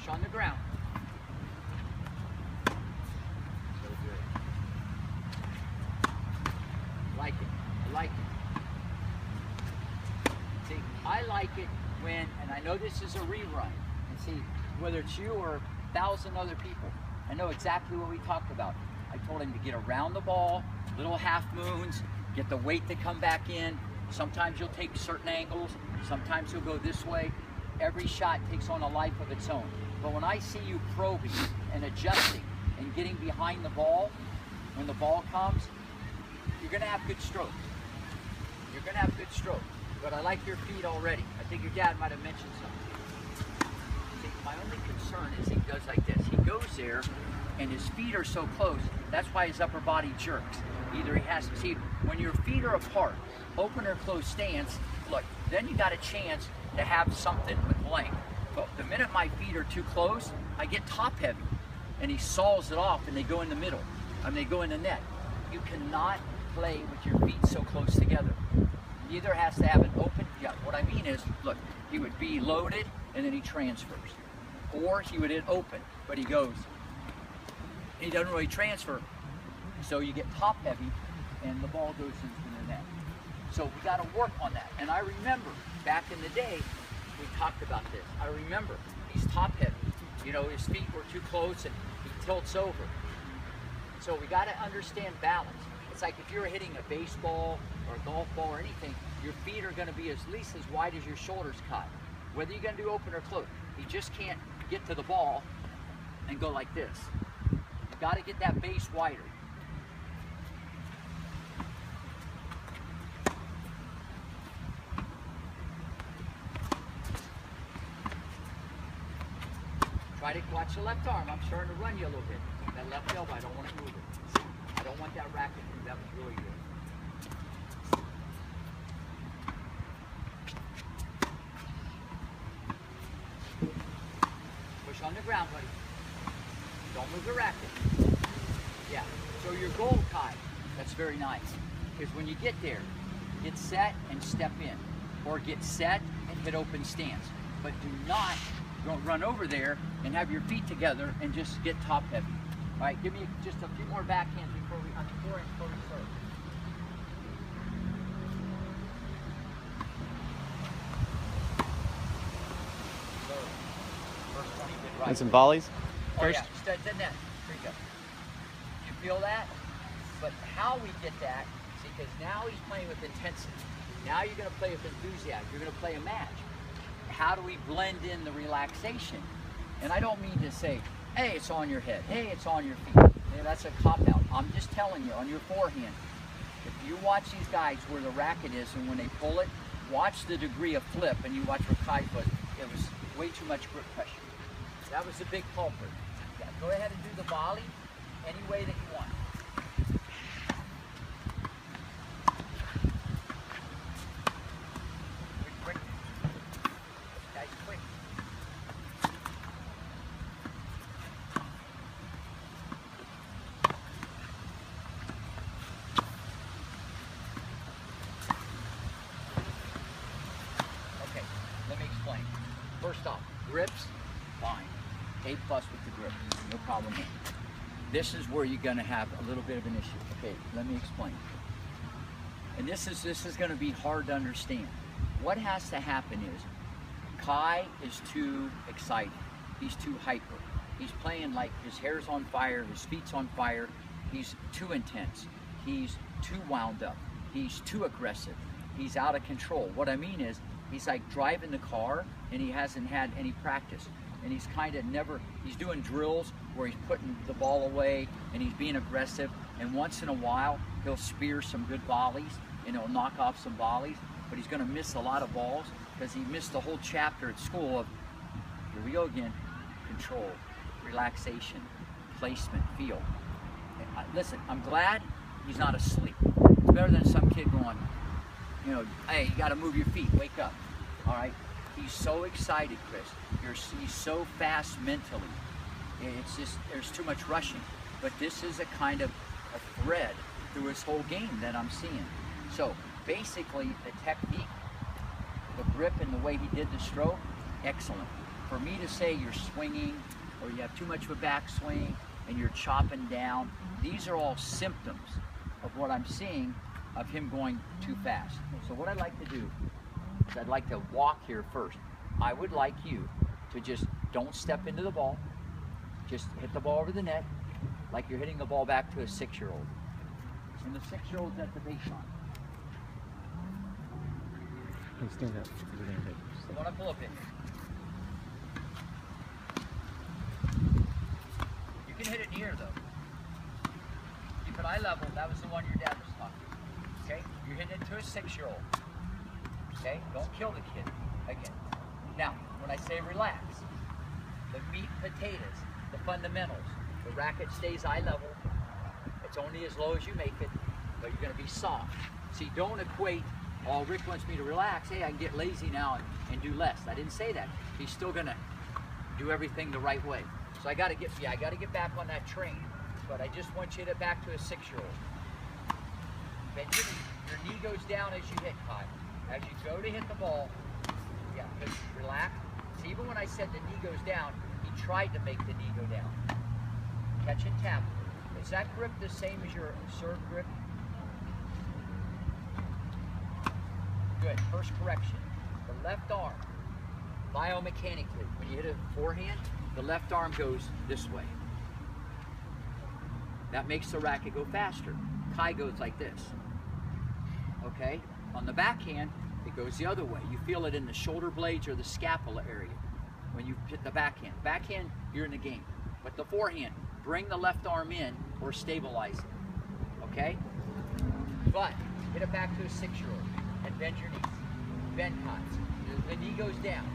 Push on the ground. So good. I like it. I like it. See, I like it when, and I know this is a rerun, and see, whether it's you or 1,000 other people, I know exactly what we talked about. I told him to get around the ball, little half moons, get the weight to come back in. Sometimes you'll take certain angles, sometimes you'll go this way. Every shot takes on a life of its own. But when I see you probing and adjusting and getting behind the ball, when the ball comes, you're gonna have good strokes. You're gonna have good strokes. But I like your feet already. I think your dad might have mentioned something. See, my only concern is he goes like this. He goes there and his feet are so close, that's why his upper body jerks. Either he has to, see, when your feet are apart, open or closed stance, look, then you got a chance to have something with length. But the minute my feet are too close, I get top heavy. And he saws it off and they go in the middle. And they go in the net. You cannot play with your feet so close together. Either has to have an open, yeah, what I mean is, look, he would be loaded and then he transfers. Or he would hit open, but he goes. He doesn't really transfer. So you get top heavy and the ball goes into the net. So we got to work on that. And I remember back in the day, we talked about this. I remember he's top heavy. You know, his feet were too close and he tilts over. So we got to understand balance. It's like if you're hitting a baseball or a golf ball or anything, your feet are going to be at least as wide as your shoulders cut. Whether you're going to do open or close, you just can't get to the ball and go like this. You got to get that base wider. Try to watch the left arm. I'm starting to run you a little bit. That left elbow, I don't want to move it. I don't want that racket to move. That was really good. Push on the ground, buddy. Don't move the racket. Yeah. So your goal, Kai, that's very nice. Because when you get there, get set and step in. Or get set and hit open stance. But do not run over there and have your feet together and just get top heavy. All right, give me just a few more backhands before we serve. First 20 did right. And some volleys Oh first? yeah, studs in that. Here you go. You feel that? But how we get that, see, because now he's playing with intensity. Now you're going to play with enthusiasm. You're going to play a match. How do we blend in the relaxation? And I don't mean to say, hey, it's on your head. Hey, it's on your feet. Hey, that's a cop-out. I'm just telling you, on your forehand, if you watch these guys where the racket is and when they pull it, watch the degree of flip, and you watch what Kai put. It was way too much grip pressure. That was the big culprit. Yeah, go ahead and do the volley any way that you want. Quick. Guys, quick. Okay, let me explain. First off, grips, fine. A+ with the grip, no problem here. This is where you're going to have a little bit of an issue. Okay, let me explain. And this is going to be hard to understand. What has to happen is Kai is too excited. He's too hyper. He's playing like his hair's on fire, his feet's on fire. He's too intense. He's too wound up. He's too aggressive. He's out of control. What I mean is he's like driving the car and he hasn't had any practice. And he's kind of he's doing drills where he's putting the ball away and he's being aggressive. And once in a while, he'll spear some good volleys and he'll knock off some volleys, but he's gonna miss a lot of balls because he missed the whole chapter at school of, here we go again, control, relaxation, placement, feel. Listen, I'm glad he's not asleep. It's better than some kid going, you know, hey, you gotta move your feet, wake up, all right? He's so excited, Chris. He's so fast mentally. It's just, there's too much rushing. But this is a kind of a thread through his whole game that I'm seeing. So basically, the technique, the grip, and the way he did the stroke, excellent. for me to say you're swinging or you have too much of a backswing and you're chopping down, these are all symptoms of what I'm seeing of him going too fast. So what I'd like to do is I'd like to walk here first. I would like you to just don't step into the ball. Just hit the ball over the net like you're hitting the ball back to a 6-year-old. And the 6-year-old's at the baseline. Hey, stand up. I want to pull up it. You can hit it near though. Keep it eye level. That was the one your dad was talking. Okay? You're hitting it to a 6-year-old. Okay? Don't kill the kid. Again. Now, when I say relax, the meat and potatoes, the fundamentals, the racket stays eye level. It's only as low as you make it, but you're going to be soft. See, don't equate, oh, Rick wants me to relax. Hey, I can get lazy now and do less. I didn't say that. He's still going to do everything the right way. So I got to get back on that train. But I just want you to back to a 6-year-old. Then your knee goes down as you hit, Kyle. As you go to hit the ball, yeah, just relax. See, even when I said the knee goes down, he tried to make the knee go down. Catch and tap. Is that grip the same as your serve grip? Good. First correction. The left arm, biomechanically, when you hit a forehand, the left arm goes this way. That makes the racket go faster. Kai goes like this. Okay? On the backhand, it goes the other way. You feel it in the shoulder blades or the scapula area when you hit the backhand. Backhand, you're in the game. But the forehand, bring the left arm in or stabilize it. Okay? But hit it back to a 6-year-old and bend your knees. Bend, Kai. The knee goes down.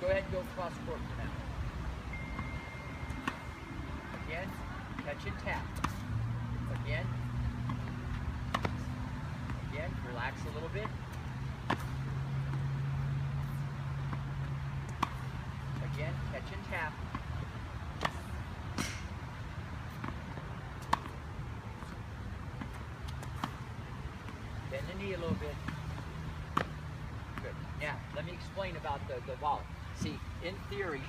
Go ahead and go cross court for now. Again, catch and tap. Again. Again, relax a little bit. Again, catch and tap. Bend the knee a little bit. Good. Now, let me explain about the volley. See, in theory,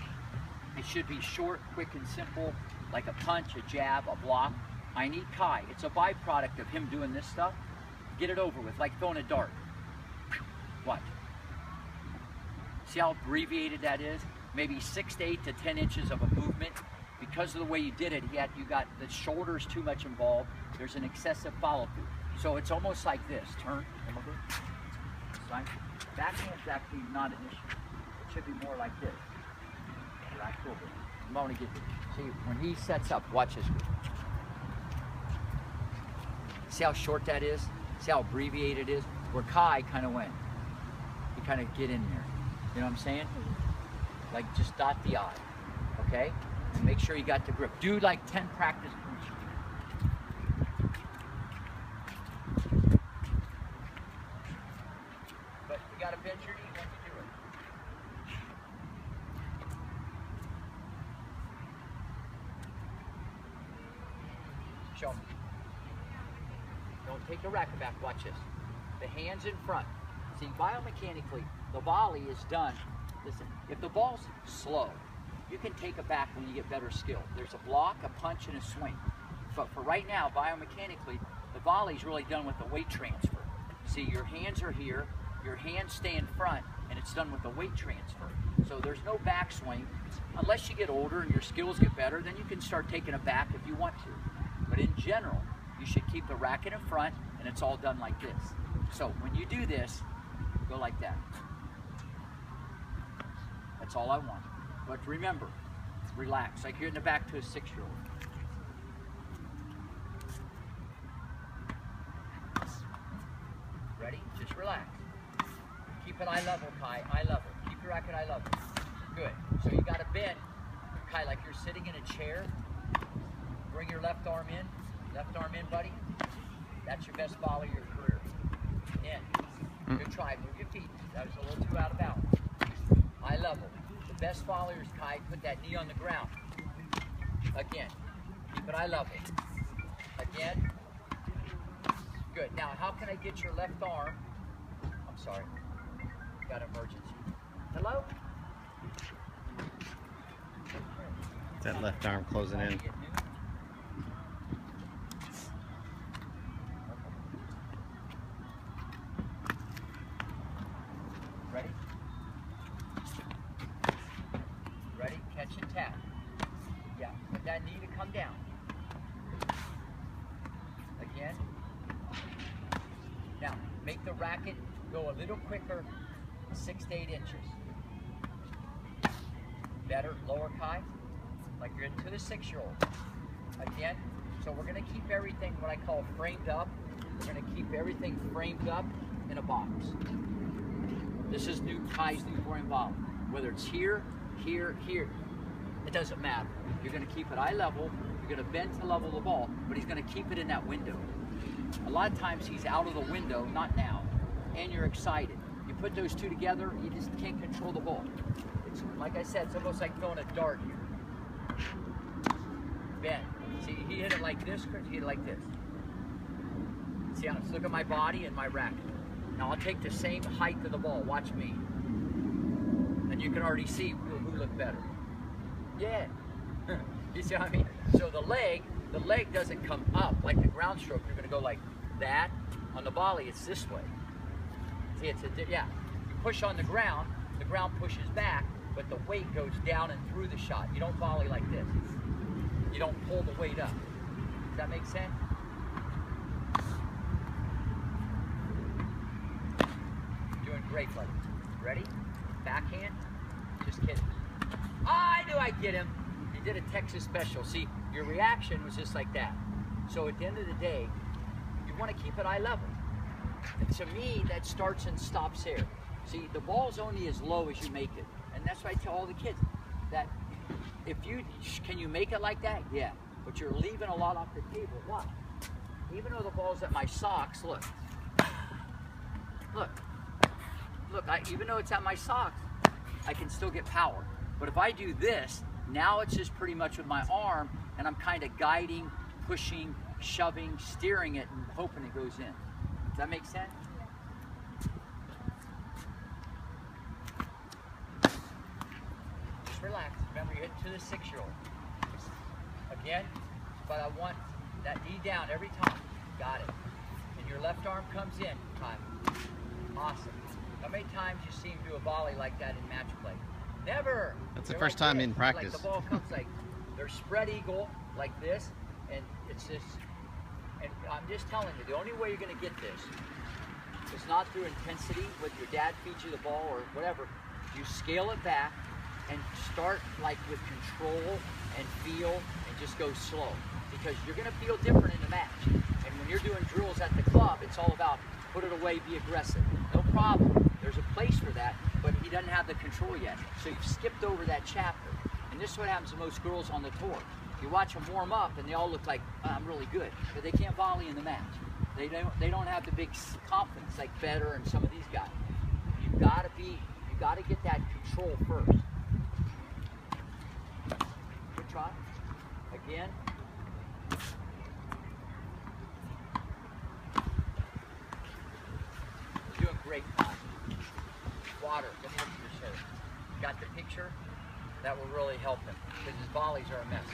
it should be short, quick, and simple, like a punch, a jab, a block. I need Kai. It's a byproduct of him doing this stuff. Get it over with, like throwing a dart. Watch. See how abbreviated that is? Maybe 6 to 8 to 10 inches of a movement. Because of the way you did it, you got the shoulders too much involved. There's an excessive follow-through. So it's almost like this. Turn. Backhand's actually not an issue. It should be more like this. Relax a little bit. I'm going to get this. See, when he sets up, watch this. See how short that is? See how abbreviated it is? Where Kai kind of went. You kind of get in there. You know what I'm saying? Like just dot the I. Okay? And make sure you got the grip. Do like 10 practice moves. But you got to bend your knee when you do it. Show me. Don't take the racket back. Watch this. The hands in front. See, biomechanically, the volley is done. Listen, if the ball's slow, you can take it back when you get better skill. There's a block, a punch, and a swing. But for right now, biomechanically, the volley's really done with the weight transfer. See, your hands are here, your hands stay in front, and it's done with the weight transfer. So there's no backswing. Unless you get older and your skills get better, then you can start taking it back if you want to. But in general, you should keep the racket in front, and it's all done like this. So when you do this, go like that. That's all I want. But remember, relax, like you're in the back to a 6-year-old. Ready? Just relax. Keep it eye level, Kai, eye level. Keep your racket eye level. Good. So you got to bend, Kai, like you're sitting in a chair. Bring your left arm in. Left arm in, buddy. That's your best volley of your career. In. Good try. Move your feet. That was a little too out of balance. Eye level. The best volleyers, Kai, put that knee on the ground. Again. Keep it eye level. Again. Good. Now, how can I get your left arm? I'm sorry. Got an emergency. Hello? That left arm closing in. Ready? Ready? Catch and tap. Yeah, but that knee to come down. Again. Now, make the racket go a little quicker, 6 to 8 inches. Better, lower Kai, like you're into the 6-year-old. Again, so we're gonna keep everything what I call framed up. We're gonna keep everything framed up in a box. This is new Kai's newborn volley. Whether it's here, here, here, it doesn't matter. You're gonna keep it eye level, you're gonna bend to level the ball, but he's gonna keep it in that window. A lot of times he's out of the window, not now, and you're excited. You put those two together, you just can't control the ball. It's, like I said, it's almost like throwing a dart here. Bend. See, he hit it like this, Chris, he hit it like this. See, let's look at my body and my racket. Now I'll take the same height of the ball, watch me. And you can already see who looked better. Yeah. You see what I mean? So the leg doesn't come up like the ground stroke. You're gonna go like that. On the volley, it's this way. See, yeah. You push on the ground pushes back, but the weight goes down and through the shot. You don't volley like this. You don't pull the weight up. Does that make sense? Doing great, buddy. Ready? Backhand? Just kidding. I knew I'd get him. You did a Texas special. See, your reaction was just like that. So at the end of the day, you want to keep it eye level. And to me, that starts and stops there. See, the ball's only as low as you make it. And that's why I tell all the kids that if can you make it like that? Yeah. But you're leaving a lot off the table. Why? Even though the ball's at my socks, look. Look. Look, even though it's at my socks, I can still get power. But if I do this, now it's just pretty much with my arm, and I'm kind of guiding, pushing, shoving, steering it, and hoping it goes in. Does that make sense? Just relax. Remember, you're hitting to the 6-year-old. Again, but I want that knee down every time. Got it. And your left arm comes in. Time. Awesome. How many times you see him do a volley like that in match play? Never. That's the first time in practice. Like the ball comes like they're spread eagle like this, and it's just. And I'm just telling you, the only way you're going to get this is not through intensity, with your dad feeds you the ball or whatever. You scale it back and start like with control and feel, and just go slow, because you're going to feel different in the match. And when you're doing drills at the club, it's all about put it away, be aggressive. No problem. There's a place for that, but he doesn't have the control yet. So you've skipped over that chapter. And this is what happens to most girls on the tour. You watch them warm up and they all look like, oh, I'm really good, but they can't volley in the match. They don't have the big confidence like Better and some of these guys. You gotta get that control first. Good try. Again. You're doing great, Todd. Water. Let me look at your shirt. Got the picture? That will really help him, because his volleys are a mess.